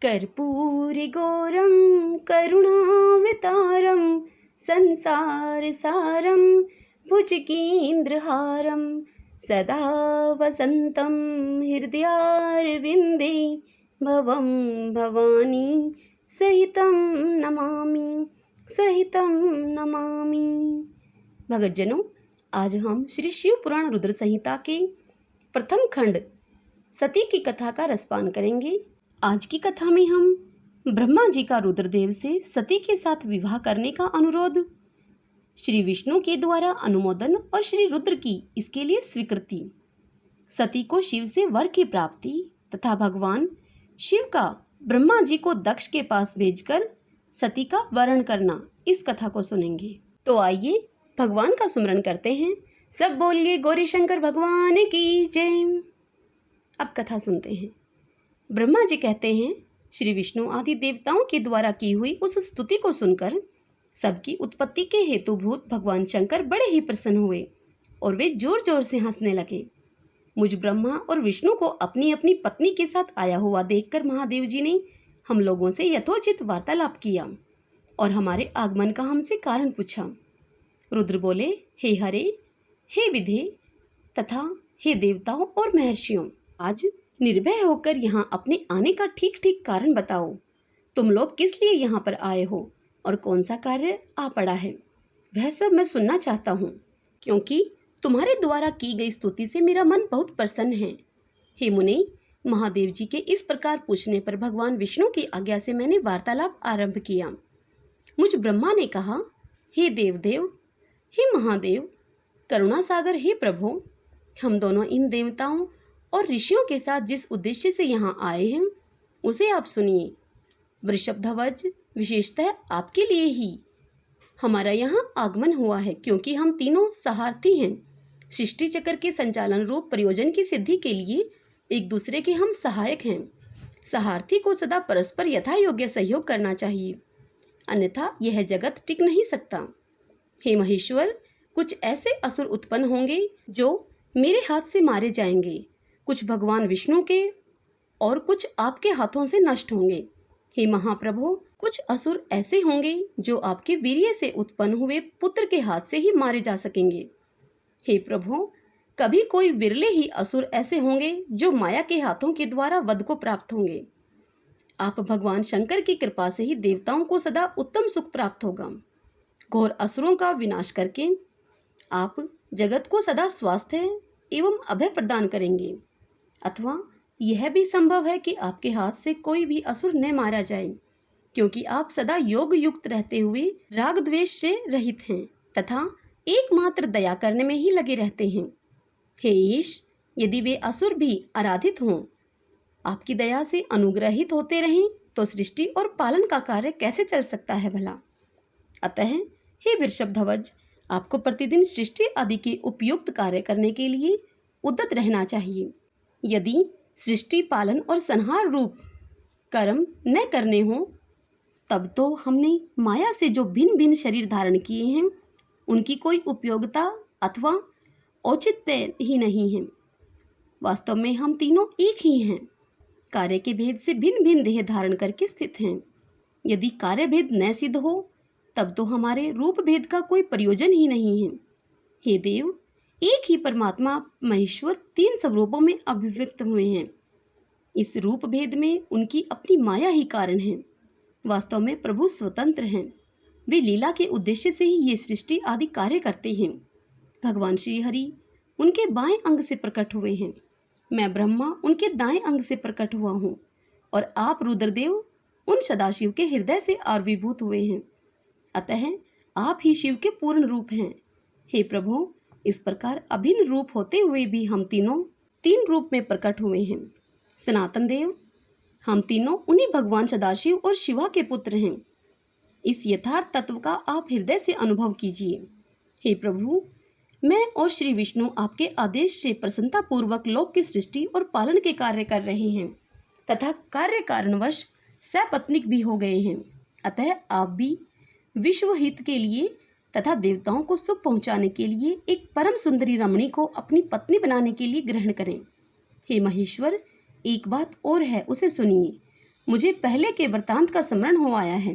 कर्पूरिगौरं करुणावतारं संसारसारं भुजगेन्द्रहारं सदा वसन्तं हृदयारविन्दे भवं भवानी सहितं नमामि। भगतजनों, आज हम श्री शिव पुराण रुद्र संहिता के प्रथम खंड सती की कथा का रसपान करेंगे। आज की कथा में हम ब्रह्मा जी का रुद्रदेव से सती के साथ विवाह करने का अनुरोध, श्री विष्णु के द्वारा अनुमोदन और श्री रुद्र की इसके लिए स्वीकृति, सती को शिव से वर की प्राप्ति तथा भगवान शिव का ब्रह्मा जी को दक्ष के पास भेजकर सती का वरण करना, इस कथा को सुनेंगे। तो आइए भगवान का सुमरन करते हैं। सब बोलिए गौरी शंकर भगवान की जय। अब कथा सुनते हैं। ब्रह्मा जी कहते हैं, श्री विष्णु आदि देवताओं के द्वारा की हुई उस स्तुति को सुनकर सबकी उत्पत्ति के हेतुभूत भगवान शंकर बड़े ही प्रसन्न हुए और वे जोर जोर से हंसने लगे। मुझ ब्रह्मा और विष्णु को अपनी अपनी पत्नी के साथ आया हुआ देखकर महादेव जी ने हम लोगों से यथोचित वार्तालाप किया और हमारे आगमन का हमसे कारण पूछा। रुद्र बोले, हे हरे, हे विधे तथा हे देवताओं और महर्षियों, आज निर्भय होकर यहाँ अपने आने का ठीक ठीक कारण बताओ। तुम लोग किस लिए यहाँ पर आए हो और कौन सा कार्य आ पड़ा है, वह सब मैं सुनना चाहता हूँ, क्योंकि तुम्हारे द्वारा की गई स्तुति से मेरा मन बहुत प्रसन्न है। हे मुनि, महादेव जी के इस प्रकार पूछने पर भगवान विष्णु की आज्ञा से मैंने वार्तालाप आरंभ किया। मुझ ब्रह्मा ने कहा, हे देवदेव, हे महादेव, करुणा सागर, हे प्रभु, हम दोनों इन देवताओं और ऋषियों के साथ जिस उद्देश्य से यहाँ आए हैं उसे आप सुनिए। वृषभध्वज, विशेषतः आपके लिए ही हमारा यहाँ आगमन हुआ है, क्योंकि हम तीनों सहार्थी हैं। सृष्टि चक्र के संचालन रूप प्रयोजन की सिद्धि के लिए एक दूसरे के हम सहायक हैं। सहार्थी को सदा परस्पर यथा योग्य सहयोग करना चाहिए, अन्यथा यह जगत टिक नहीं सकता। हे महेश्वर, कुछ ऐसे असुर उत्पन्न होंगे जो मेरे हाथ से मारे जाएंगे, कुछ भगवान विष्णु के और कुछ आपके हाथों से नष्ट होंगे। हे महाप्रभु, कुछ असुर ऐसे होंगे जो आपके वीर्य से उत्पन्न हुए पुत्र के हाथ से ही मारे जा सकेंगे। हे प्रभु, कभी कोई विरले ही असुर ऐसे होंगे जो माया के हाथों के द्वारा वध को प्राप्त होंगे। आप भगवान शंकर की कृपा से ही देवताओं को सदा उत्तम सुख प्राप्त होगा। घोर असुरों का विनाश करके आप जगत को सदा स्वास्थ्य एवं अभय प्रदान करेंगे, अथवा यह भी संभव है कि आपके हाथ से कोई भी असुर न मारा जाए, क्योंकि आप सदा योग युक्त रहते हुए राग द्वेष से रहित हैं तथा एकमात्र दया करने में ही लगे रहते हैं। हे ईश, यदि वे असुर भी आराधित हों, आपकी दया से अनुग्रहित होते रहें, तो सृष्टि और पालन का कार्य कैसे चल सकता है भला। अतः हे वृषभध्वज, आपको प्रतिदिन सृष्टि आदि के उपयुक्त कार्य करने के लिए उद्यत रहना चाहिए। यदि सृष्टि पालन और संहार रूप कर्म न करने हो, तब तो हमने माया से जो भिन्न भिन्न शरीर धारण किए हैं उनकी कोई उपयोगिता अथवा औचित्य ही नहीं है। वास्तव में हम तीनों एक ही हैं, कार्य के भेद से भिन्न भिन्न देह धारण करके स्थित हैं। यदि कार्य भेद न सिद्ध हो, तब तो हमारे रूप भेद का कोई प्रयोजन ही नहीं है। हे देव, एक ही परमात्मा महेश्वर तीन स्वरूपों में अभिव्यक्त हुए हैं। इस रूप भेद में उनकी अपनी माया ही कारण है। वास्तव में प्रभु स्वतंत्र हैं, वे लीला के उद्देश्य से ही ये सृष्टि आदि कार्य करते हैं। भगवान श्री हरि उनके बाएं अंग से प्रकट हुए हैं, मैं ब्रह्मा उनके दाएं अंग से प्रकट हुआ हूँ, और आप रुद्रदेव उन सदाशिव के हृदय से आविर्भूत हुए हैं। अतः आप ही शिव के पूर्ण रूप हैं। हे प्रभु, इस प्रकार अभिन्न रूप होते हुए भी हम तीनों तीन रूप में प्रकट हुए हैं। सनातन देव, हम तीनों उन्हीं भगवान सदाशिव और शिवा के पुत्र हैं। इस यथार्थ तत्व का आप हृदय से अनुभव कीजिए। हे प्रभु, मैं और श्री विष्णु आपके आदेश से प्रसन्नता पूर्वक लोक की सृष्टि और पालन के कार्य कर रहे हैं तथा कार्य कारणवश सपत्नीक भी हो गए हैं। अतः आप भी विश्व हित के लिए तथा देवताओं को सुख पहुंचाने के लिए एक परम सुंदरी रमणी को अपनी पत्नी बनाने के लिए ग्रहण करें। हे महेश्वर, एक बात और है, उसे सुनिए। मुझे पहले के वृतांत का स्मरण हो आया है।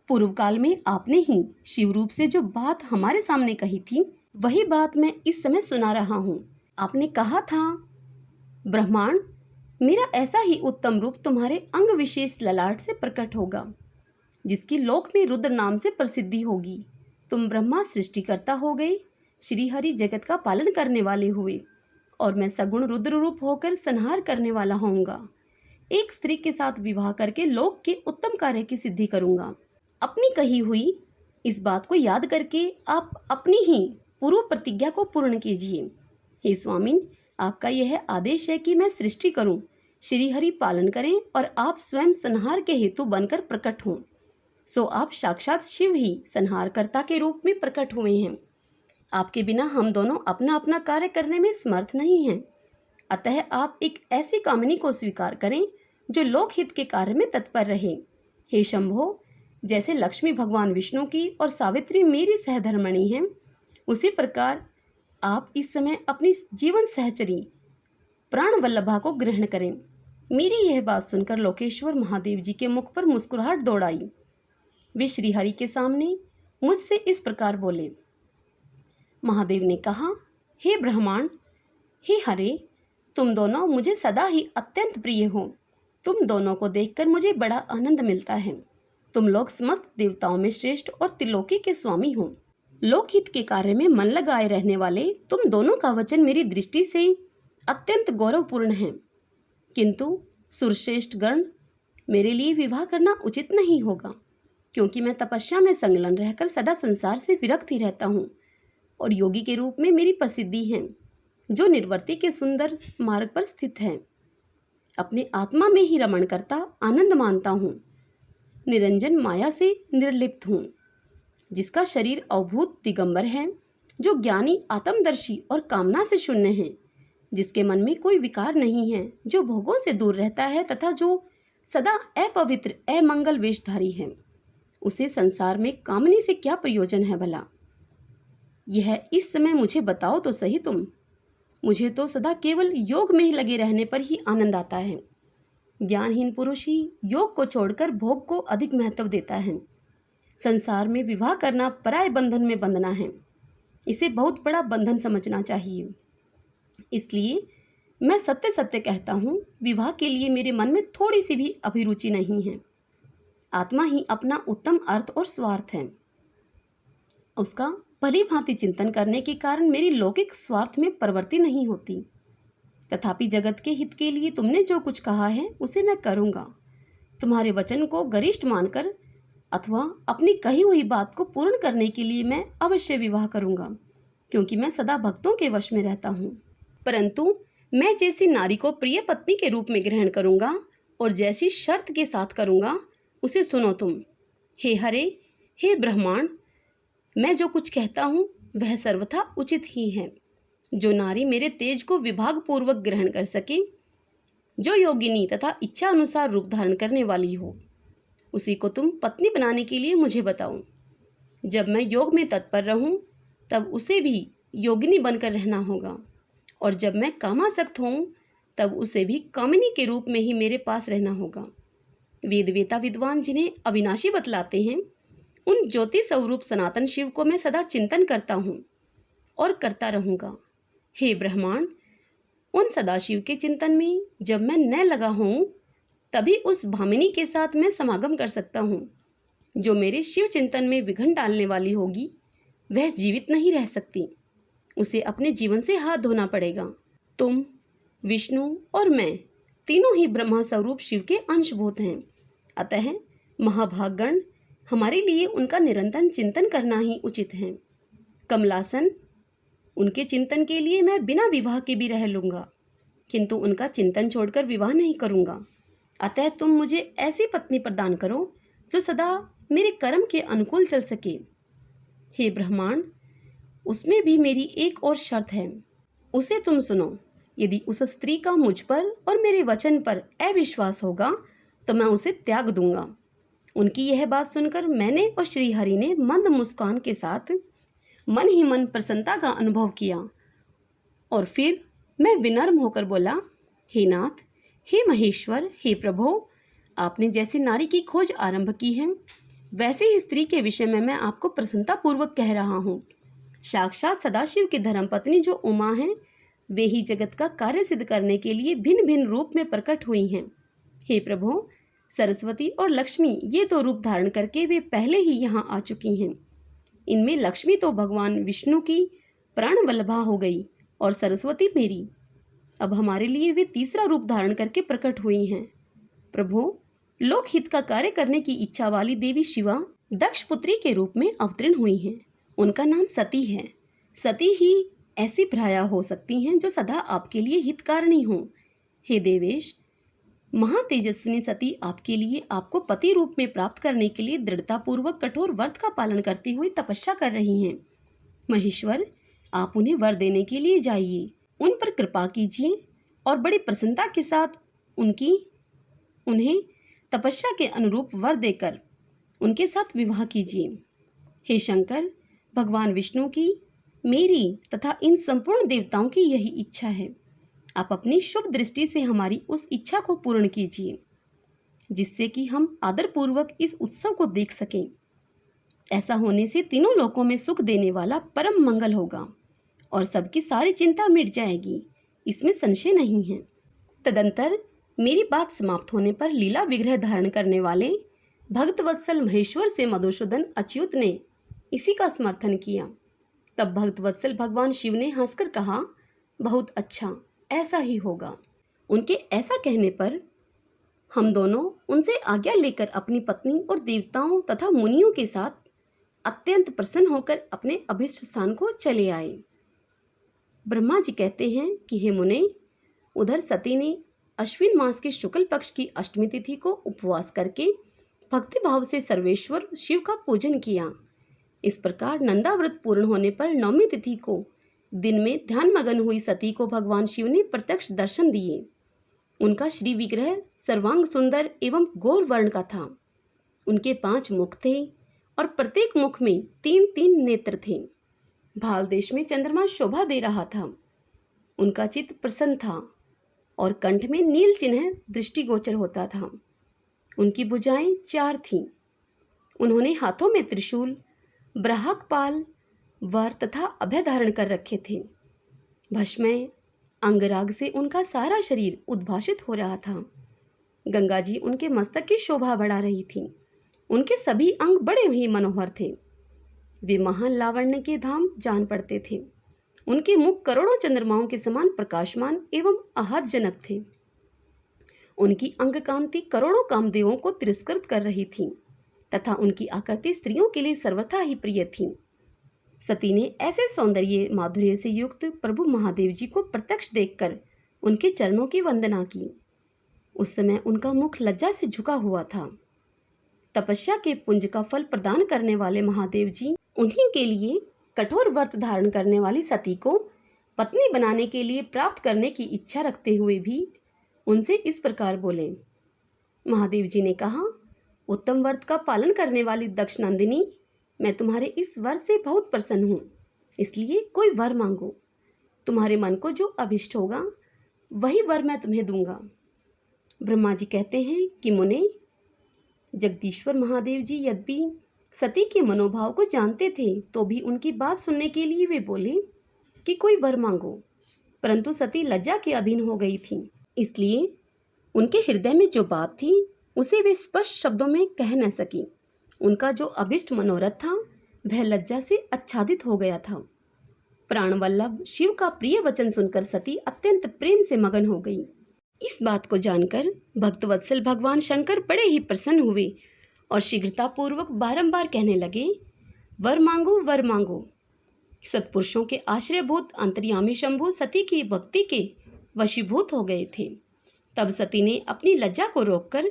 पूर्व काल में आपने ही शिव रूप से जो बात हमारे सामने कही थी, वही बात मैं इस समय सुना रहा हूँ। आपने कहा था, ब्रह्मांड, मेरा ऐसा ही उत्तम रूप तुम्हारे अंग विशेष ललाट से प्रकट होगा, जिसकी लोक में रुद्र नाम से प्रसिद्धि होगी। तुम ब्रह्मा सृष्टिकर्ता हो गए, श्री हरि जगत का पालन करने वाले हुए, और मैं सगुण रुद्र रूप होकर संहार करने वाला होऊंगा। एक स्त्री के साथ विवाह करके लोक के उत्तम कार्य की सिद्धि करूंगा। अपनी कही हुई इस बात को याद करके आप अपनी ही पूर्व प्रतिज्ञा को पूर्ण कीजिए। हे स्वामी, आपका यह आदेश है कि मैं सृष्टि करूं, श्री हरि पालन करें और आप स्वयं संहार के हेतु बनकर प्रकट हों। सो आप साक्षात शिव ही संहारकर्ता के रूप में प्रकट हुए हैं। आपके बिना हम दोनों अपना अपना कार्य करने में समर्थ नहीं हैं। अतः आप एक ऐसी कामिनी को स्वीकार करें जो लोकहित के कार्य में तत्पर रहे। हे शंभो, जैसे लक्ष्मी भगवान विष्णु की और सावित्री मेरी सहधर्मणी हैं, उसी प्रकार आप इस समय अपनी जीवन सहचरी प्राण वल्लभा को ग्रहण करें। मेरी यह बात सुनकर लोकेश्वर महादेव जी के मुख पर मुस्कुराहट दौड़ आई। वे श्रीहरि के सामने मुझसे इस प्रकार बोले। महादेव ने कहा, हे ब्रह्मांड, हे हरे, तुम दोनों मुझे सदा ही अत्यंत प्रिय हो। तुम दोनों को देखकर मुझे बड़ा आनंद मिलता है। तुम लोग समस्त देवताओं में श्रेष्ठ और त्रिलोकी के स्वामी हो। लोकहित के कार्य में मन लगाए रहने वाले तुम दोनों का वचन मेरी दृष्टि से अत्यंत गौरवपूर्ण है, किंतु सुरश्रेष्ठ गण, मेरे लिए विवाह करना उचित नहीं होगा, क्योंकि मैं तपस्या में संलग्न रहकर सदा संसार से विरक्त ही रहता हूँ और योगी के रूप में मेरी प्रसिद्धि है, जो निर्वर्ती के सुंदर मार्ग पर स्थित है। अपने आत्मा में ही रमण करता आनंद मानता हूँ। निरंजन माया से निर्लिप्त हूँ, जिसका शरीर अवभूत दिगंबर है, जो ज्ञानी आत्मदर्शी और कामना से शून्य है, जिसके मन में कोई विकार नहीं है, जो भोगों से दूर रहता है तथा जो सदा अपवित्र अमंगल वेशधारी है। उसे संसार में कामनी से क्या प्रयोजन है भला? यह इस समय मुझे बताओ तो सही तुम। मुझे तो सदा केवल योग में ही लगे रहने पर ही आनंद आता है। ज्ञानहीन पुरुष ही योग को छोड़कर भोग को अधिक महत्व देता है। संसार में विवाह करना पराय बंधन में बंधना है। इसे बहुत बड़ा बंधन समझना चाहिए। इसलिए मैं सत्य सत्य कहता हूँ, विवाह के लिए मेरे मन में थोड़ी सी भी अभिरुचि नहीं है। आत्मा ही अपना उत्तम अर्थ और स्वार्थ है। उसका भली भांति चिंतन करने के कारण मेरी लौकिक स्वार्थ में प्रवृत्ति नहीं होती। तथापि जगत के हित के लिए तुमने जो कुछ कहा है उसे मैं करूँगा। तुम्हारे वचन को गरिष्ठ मानकर अथवा अपनी कही हुई बात को पूर्ण करने के लिए मैं अवश्य विवाह करूँगा, क्योंकि मैं सदा भक्तों के वश में रहता हूँ। परंतु मैं जैसी नारी को प्रिय पत्नी के रूप में ग्रहण करूँगा और जैसी शर्त के साथ करूँगा, उसे सुनो तुम। हे हरे, हे ब्रह्मांड, मैं जो कुछ कहता हूँ वह सर्वथा उचित ही है। जो नारी मेरे तेज को विभाग पूर्वक ग्रहण कर सके, जो योगिनी तथा इच्छा अनुसार रूप धारण करने वाली हो, उसी को तुम पत्नी बनाने के लिए मुझे बताओ। जब मैं योग में तत्पर रहूं, तब उसे भी योगिनी बनकर रहना होगा, और जब मैं कामासक्त हूँ, तब उसे भी कामिनी के रूप में ही मेरे पास रहना होगा। वेद वेता विद्वान जिन्हें अविनाशी बतलाते हैं, उन ज्योति स्वरूप सनातन शिव को मैं सदा चिंतन करता हूँ और करता रहूँगा। हे ब्रह्मांड, उन सदाशिव के चिंतन में जब मैं न लगा हूँ, तभी उस भामिनी के साथ मैं समागम कर सकता हूँ। जो मेरे शिव चिंतन में विघ्न डालने वाली होगी, वह जीवित नहीं रह सकती। उसे अपने जीवन से हाथ धोना पड़ेगा। तुम, विष्णु और मैं तीनों ही ब्रह्मा स्वरूप शिव के अंशभूत हैं। अतः महाभागगण, हमारे लिए उनका निरंतर चिंतन करना ही उचित है। कमलासन, उनके चिंतन के लिए मैं बिना विवाह के भी रह लूँगा, किंतु उनका चिंतन छोड़कर विवाह नहीं करूँगा। अतः तुम मुझे ऐसी पत्नी प्रदान करो जो सदा मेरे कर्म के अनुकूल चल सके। हे ब्रह्मांड, उसमें भी मेरी एक और शर्त है, उसे तुम सुनो। यदि उस स्त्री का मुझ पर और मेरे वचन पर अविश्वास होगा, तो मैं उसे त्याग दूंगा। उनकी यह बात सुनकर मैंने और श्रीहरि ने मंद मुस्कान के साथ मन ही मन प्रसन्नता का अनुभव किया, और फिर मैं विनम्र होकर बोला, हे नाथ, हे महेश्वर, हे प्रभो, आपने जैसे नारी की खोज आरंभ की है, वैसे ही स्त्री के विषय में मैं आपको प्रसन्नता पूर्वक कह रहा हूँ। साक्षात सदाशिव की धर्मपत्नी जो उमा हैं, वे ही जगत का कार्य सिद्ध करने के लिए भिन्न भिन्न रूप में प्रकट हुई हैं। हे प्रभु, सरस्वती और लक्ष्मी ये दो रूप धारण करके वे पहले ही यहाँ आ चुकी हैं। इनमें लक्ष्मी तो भगवान विष्णु की प्राण वल्लभा हो गई और सरस्वती मेरी। अब हमारे लिए वे तीसरा रूप धारण करके प्रकट हुई हैं। प्रभु, लोकहित का कार्य करने की इच्छा वाली देवी शिवा दक्ष पुत्री के रूप में अवतीर्ण हुई हैं। उनका नाम सती है। सती ही ऐसी भ्राया हो सकती हैं जो सदा आपके लिए हितकारिणी हो। हे देवेश, महातेजस्विनी सती आपके लिए आपको पति रूप में प्राप्त करने के लिए दृढ़तापूर्वक कठोर व्रत का पालन करती हुई तपस्या कर रही हैं। महेश्वर, आप उन्हें वर देने के लिए जाइए, उन पर कृपा कीजिए और बड़ी प्रसन्नता के साथ उन्हें तपस्या के अनुरूप वर देकर उनके साथ विवाह कीजिए। हे शंकर, भगवान विष्णु की, मेरी तथा इन संपूर्ण देवताओं की यही इच्छा है। आप अपनी शुभ दृष्टि से हमारी उस इच्छा को पूर्ण कीजिए, जिससे कि हम आदरपूर्वक इस उत्सव को देख सकें। ऐसा होने से तीनों लोकों में सुख देने वाला परम मंगल होगा और सबकी सारी चिंता मिट जाएगी, इसमें संशय नहीं है। तदंतर मेरी बात समाप्त होने पर लीला विग्रह धारण करने वाले भक्तवत्सल महेश्वर से मधुसूदन अच्युत ने इसी का समर्थन किया। तब भक्तवत्सल भगवान शिव ने हंसकर कहा, बहुत अच्छा, ऐसा ही होगा। उनके ऐसा कहने पर हम दोनों उनसे आज्ञा लेकर अपनी पत्नी और देवताओं तथा मुनियों के साथ अत्यंत प्रसन्न होकर अपने अभिष्ट स्थान को चले आए। ब्रह्मा जी कहते हैं कि हे मुने, उधर सती ने अश्विन मास के शुक्ल पक्ष की अष्टमी तिथि को उपवास करके भक्ति भाव से सर्वेश्वर शिव का पूजन किया। इस प्रकार नंदा व्रत पूर्ण होने पर नवमी तिथि को दिन में ध्यान मगन हुई सती को भगवान शिव ने प्रत्यक्ष दर्शन दिए। उनका श्री विग्रह सर्वांग सुंदर एवं गौर वर्ण का था। उनके 5 मुख थे और प्रत्येक मुख में 3-3 नेत्र थे। भाल देश में चंद्रमा शोभा दे रहा था। उनका चित्त प्रसन्न था और कंठ में नील चिन्ह दृष्टिगोचर होता था। उनकी भुजाएं 4 थीं। उन्होंने हाथों में त्रिशूल, ब्राहकपाल, वर तथा अभय धारण कर रखे थे। भस्मय अंगराग से उनका सारा शरीर उद्भासित हो रहा था। गंगा जी उनके मस्तक की शोभा बढ़ा रही थी। उनके सभी अंग बड़े ही मनोहर थे। वे महान लावण्य के धाम जान पड़ते थे। उनके मुख करोड़ों चंद्रमाओं के समान प्रकाशमान एवं आह्लादजनक थे। उनकी अंग कांति करोड़ों कामदेवों को तिरस्कृत कर रही थी तथा उनकी आकृति स्त्रियों के लिए सर्वथा ही प्रिय थी। सती ने ऐसे सौंदर्य माधुर्य से युक्त प्रभु महादेव जी को प्रत्यक्ष देखकर उनके चरणों की वंदना की। उस समय उनका मुख लज्जा से झुका हुआ था। तपस्या के पुंज का फल प्रदान करने वाले महादेव जी उन्हीं के लिए कठोर व्रत धारण करने वाली सती को पत्नी बनाने के लिए प्राप्त करने की इच्छा रखते हुए भी उनसे इस प्रकार बोले। महादेव जी ने कहा, उत्तम व्रत का पालन करने वाली दक्ष नंदिनी, मैं तुम्हारे इस वर से बहुत प्रसन्न हूँ, इसलिए कोई वर मांगो। तुम्हारे मन को जो अभिष्ट होगा वही वर मैं तुम्हें दूंगा। ब्रह्मा जी कहते हैं कि मुने, जगदीश्वर महादेव जी यद्यपि सती के मनोभाव को जानते थे तो भी उनकी बात सुनने के लिए वे बोले कि कोई वर मांगो, परंतु सती लज्जा के अधीन हो गई थी, इसलिए उनके हृदय में जो बात थी उसे वे स्पष्ट शब्दों में कह न सकी। उनका जो अभिष्ट मनोरथ था वह लज्जा से आच्छादित हो गया था। प्राणवल्लभ शिव का प्रिय वचन सुनकर सती अत्यंत प्रेम से मगन हो गई। इस बात को जानकर भक्तवत्सल भगवान शंकर बड़े ही प्रसन्न हुए और शीघ्रता पूर्वक बारंबार कहने लगे, वर मांगो, वर मांगो। सत्पुरुषों के आश्रयभूत अंतर्यामी शंभु सती की भक्ति के वशीभूत हो गए थे। तब सती ने अपनी लज्जा को रोककर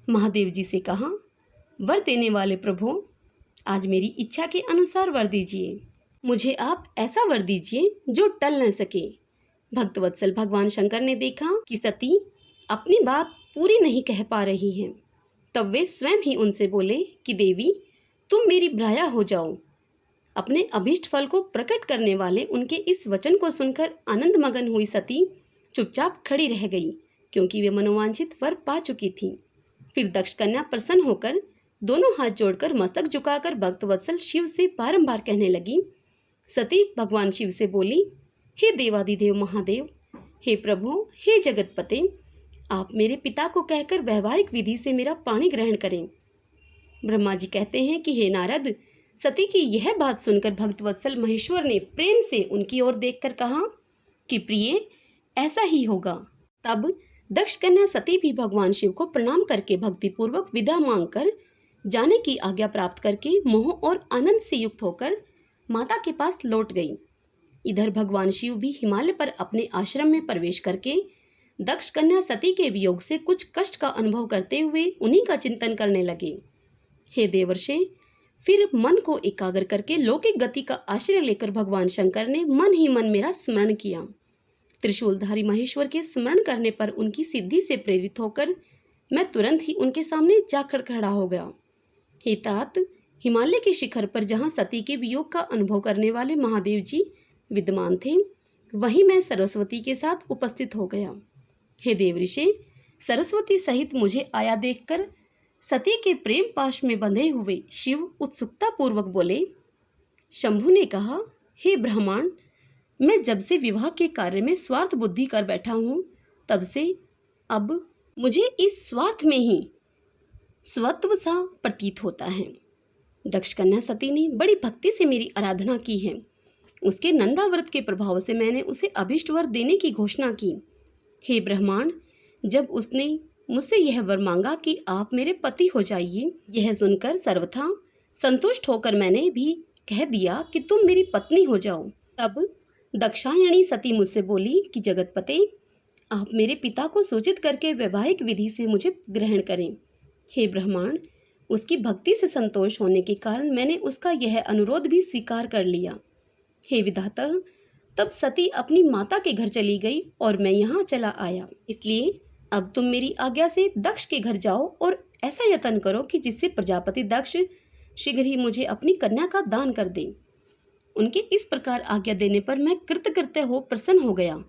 महादेव जी से कहा, वर देने वाले प्रभु, आज मेरी इच्छा के अनुसार वर दीजिए। मुझे आप ऐसा वर दीजिए जो टल न सके। भक्तवत्सल भगवान शंकर ने देखा कि सती अपनी बात पूरी नहीं कह पा रही हैं। तब वे स्वयं ही उनसे बोले कि देवी, तुम मेरी भ्राया हो जाओ। अपने अभीष्ट फल को प्रकट करने वाले उनके इस वचन को सुनकर आनंद मगन हुई सती चुपचाप खड़ी रह गई, क्योंकि वे मनोवांछित वर पा चुकी थी। फिर दक्ष कन्या प्रसन्न होकर दोनों हाथ जोड़कर मस्तक झुकाकर भक्तवत्सल शिव से बारंबार कहने लगी। सती भगवान शिव से बोली, हे देवादिदेव महादेव, हे प्रभु, हे जगतपते, आप मेरे पिता को कहकर वैवाहिक विधि से मेरा पाणी ग्रहण करें। ब्रह्मा जी कहते हैं कि हे नारद, सती की यह बात सुनकर भक्तवत्सल महेश्वर ने प्रेम से उनकी ओर देखकर कहा कि प्रिय, ऐसा ही होगा। तब दक्ष कन्या सती भी भगवान शिव को प्रणाम करके भक्तिपूर्वक विदा मांगकर जाने की आज्ञा प्राप्त करके मोह और आनंद से युक्त होकर माता के पास लौट गई। इधर भगवान शिव भी हिमालय पर अपने आश्रम में प्रवेश करके दक्ष कन्या सती के वियोग से कुछ कष्ट का अनुभव करते हुए उन्हीं का चिंतन करने लगे। हे देवर्षे, फिर मन को एकाग्र करके लौकिक गति का आश्रय लेकर भगवान शंकर ने मन ही मन मेरा स्मरण किया। त्रिशूलधारी महेश्वर के स्मरण करने पर उनकी सिद्धि से प्रेरित होकर मैं तुरंत ही उनके सामने जाकर खड़ा हो गया। हे तात, हिमालय के शिखर पर जहाँ सती के वियोग का अनुभव करने वाले महादेव जी विद्यमान थे, वहीं मैं सरस्वती के साथ उपस्थित हो गया। हे देवऋषि, सरस्वती सहित मुझे आया देखकर सती के प्रेम पाश में बंधे हुए शिव उत्सुकता पूर्वक बोले। शंभु ने कहा, हे ब्रह्मांड, मैं जब से विवाह के कार्य में स्वार्थ बुद्धि कर बैठा हूँ, तब से अब मुझे इस स्वार्थ में ही स्वत्व सा प्रतीत होता है। दक्ष कन्या सती ने बड़ी भक्ति से मेरी आराधना की है। उसके नंदाव्रत के प्रभाव से मैंने उसे अभिष्ट वर देने की घोषणा की। हे ब्रह्मांड, जब उसने मुझसे यह वर मांगा कि आप मेरे पति हो जाइए, यह सुनकर सर्वथा संतुष्ट होकर मैंने भी कह दिया कि तुम मेरी पत्नी हो जाओ। तब दक्षायणी सती मुझसे बोली कि जगतपते, आप मेरे पिता को सूचित करके वैवाहिक विधि से मुझे ग्रहण करें। हे ब्रह्मांड, उसकी भक्ति से संतोष होने के कारण मैंने उसका यह अनुरोध भी स्वीकार कर लिया। हे विधाता, तब सती अपनी माता के घर चली गई और मैं यहाँ चला आया। इसलिए अब तुम मेरी आज्ञा से दक्ष के घर जाओ और ऐसा यत्न करो कि जिससे प्रजापति दक्ष शीघ्र ही मुझे अपनी कन्या का दान कर दे। उनके इस प्रकार आज्ञा देने पर मैं कृतकृत्य हो प्रसन्न हो गया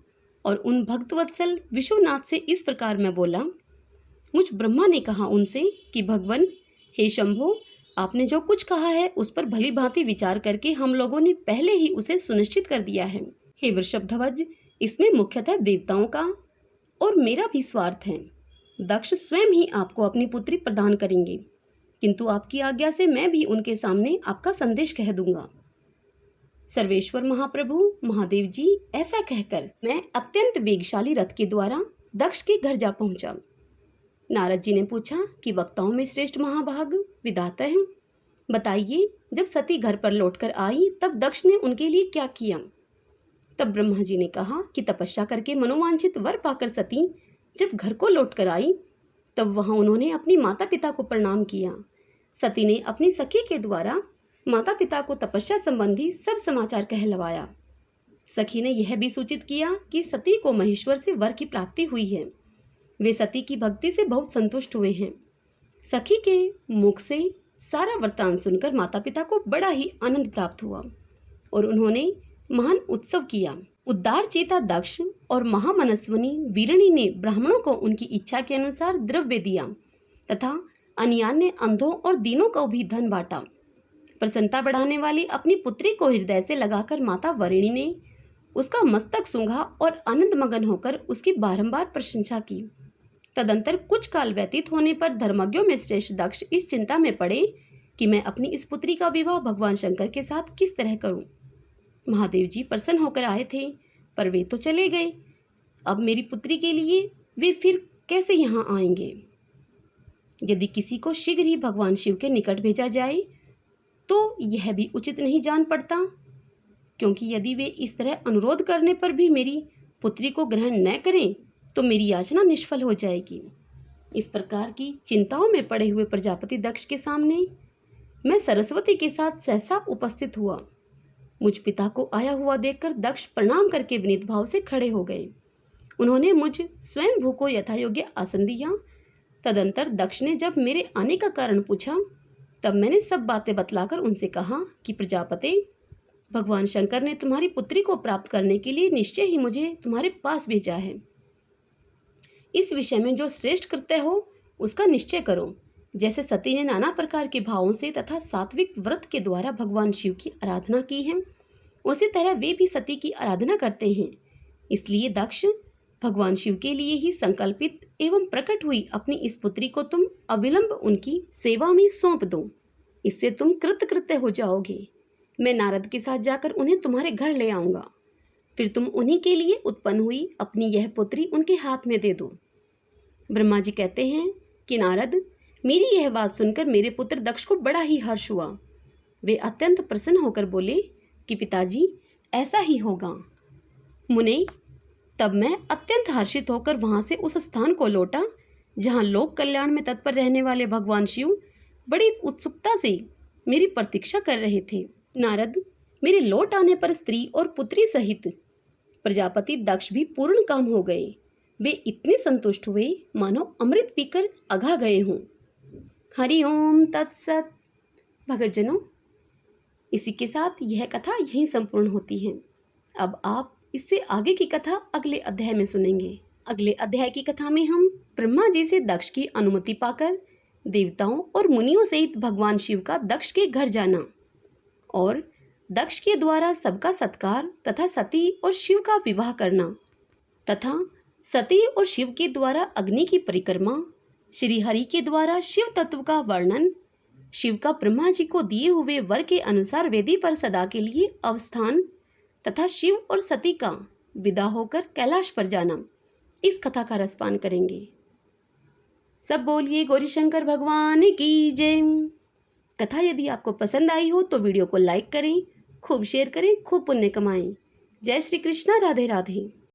और उन भक्तवत्सल विश्वनाथ से इस प्रकार मैं बोला। मुझ ब्रह्मा ने कहा उनसे कि भगवान, हे शंभो, आपने जो कुछ कहा है उस पर भली भांति विचार करके हम लोगों ने पहले ही उसे सुनिश्चित कर दिया है। हे वृषभध्वज, इसमें मुख्यतः देवताओं का और मेरा भी स्वार्थ है। दक्ष स्वयं ही आपको अपनी पुत्री प्रदान करेंगे, किंतु आपकी आज्ञा से मैं भी उनके सामने आपका संदेश कह दूंगा। सर्वेश्वर महाप्रभु महादेव जी, ऐसा कहकर मैं अत्यंत वेगशाली रथ के द्वारा दक्ष के घर जा पहुंचा। नारद जी ने पूछा कि वक्ताओं में श्रेष्ठ महाभाग विधाता है, बताइए, जब सती घर पर लौटकर आई तब दक्ष ने उनके लिए क्या किया। तब ब्रह्मा जी ने कहा कि तपस्या करके मनोवांछित वर पाकर सती जब घर को लौटकर आई तब वहां उन्होंने अपनी माता पिता को प्रणाम किया। सती ने अपनी सखी के द्वारा माता पिता को तपस्या संबंधी सब समाचार कहलवाया। सखी ने यह भी सूचित किया कि सती को महेश्वर से वर की प्राप्ति हुई है। वे सती की भक्ति से बहुत संतुष्ट हुए हैं। सखी के मुख से सारा वृत्तांत सुनकर माता पिता को बड़ा ही आनंद प्राप्त हुआ और उन्होंने महान उत्सव किया। उद्दार चेता दक्ष और महामनस्विनी वीरणी ने ब्राह्मणों को उनकी इच्छा के अनुसार द्रव्य दिया तथा अन्यान्य अंधों और दीनों को भी धन बांटा। प्रसन्नता बढ़ाने वाली अपनी पुत्री को हृदय से लगाकर माता वरिणी ने उसका मस्तक सूंघा और आनंद मगन होकर उसकी बारंबार प्रशंसा की। तदंतर कुछ काल व्यतीत होने पर धर्मज्ञों में श्रेष्ठ दक्ष इस चिंता में पड़े कि मैं अपनी इस पुत्री का विवाह भगवान शंकर के साथ किस तरह करूं। महादेव जी प्रसन्न होकर आए थे, पर वे तो चले गए। अब मेरी पुत्री के लिए वे फिर कैसे यहाँ आएंगे। यदि किसी को शीघ्र ही भगवान शिव के निकट भेजा जाए तो यह भी उचित नहीं जान पड़ता, क्योंकि यदि वे इस तरह अनुरोध करने पर भी मेरी पुत्री को ग्रहण न करें तो मेरी याचना निष्फल हो जाएगी। इस प्रकार की चिंताओं में पड़े हुए प्रजापति दक्ष के सामने मैं सरस्वती के साथ सहसा उपस्थित हुआ। मुझ पिता को आया हुआ देखकर दक्ष प्रणाम करके विनीत भाव से खड़े हो गए। उन्होंने मुझ स्वयं भू को यथायोग्य आसन दिया। तदंतर दक्ष ने जब मेरे आने का कारण पूछा तब मैंने सब बातें बतलाकर उनसे कहा कि प्रजापति, भगवान शंकर ने तुम्हारी पुत्री को प्राप्त करने के लिए निश्चय ही मुझे तुम्हारे पास भेजा है। इस विषय में जो श्रेष्ठ कृत्य हो उसका निश्चय करो। जैसे सती ने नाना प्रकार के भावों से तथा सात्विक व्रत के द्वारा भगवान शिव की आराधना की है, उसी तरह वे भी सती की आराधना करते हैं। इसलिए दक्ष, भगवान शिव के लिए ही संकल्पित एवं प्रकट हुई अपनी इस पुत्री को तुम अविलंब उनकी सेवा में सौंप दो। इससे तुम कृतकृत्य हो जाओगे। मैं नारद के साथ जाकर उन्हें तुम्हारे घर ले आऊंगा। फिर तुम उन्हीं के लिए उत्पन्न हुई अपनी यह पुत्री उनके हाथ में दे दो। ब्रह्मा जी कहते हैं कि नारद, मेरी यह बात सुनकर मेरे पुत्र दक्ष को बड़ा ही हर्ष हुआ। वे अत्यंत प्रसन्न होकर बोले कि पिताजी, ऐसा ही होगा। मुने, तब मैं अत्यंत हर्षित होकर वहां से उस स्थान को लौटा जहां लोक कल्याण में तत्पर रहने वाले भगवान शिव बड़ी उत्सुकता से मेरी प्रतीक्षा कर रहे थे। नारद, मेरे लौट आने पर स्त्री और पुत्री सहित प्रजापति दक्ष भी पूर्ण काम हो गए। वे इतने संतुष्ट हुए मानो अमृत पीकर अघा गए हों। हरि ओम तत्सत। भगतजनों, इसी के साथ यह कथा यहीं संपूर्ण होती है। अब आप इससे आगे की कथा अगले अध्याय में सुनेंगे। अगले अध्याय की कथा में हम ब्रह्मा जी से दक्ष की अनुमति पाकर देवताओं और मुनियों सहित भगवान शिव का दक्ष के घर जाना और दक्ष के द्वारा सबका सत्कार तथा सती और शिव का विवाह करना तथा सती और शिव के द्वारा अग्नि की परिक्रमा, श्री हरि के द्वारा शिव तत्व का वर्णन, शिव का ब्रह्मा जी को दिए हुए वर के अनुसार वेदी पर सदा के लिए अवस्थान तथा शिव और सती का विदा होकर कैलाश पर जाना, इस कथा का रसपान करेंगे। सब बोलिए गौरी शंकर भगवान की जय। कथा यदि आपको पसंद आई हो तो वीडियो को लाइक करें, खूब शेयर करें, खूब पुण्य कमाएं। जय श्री कृष्णा, राधे राधे।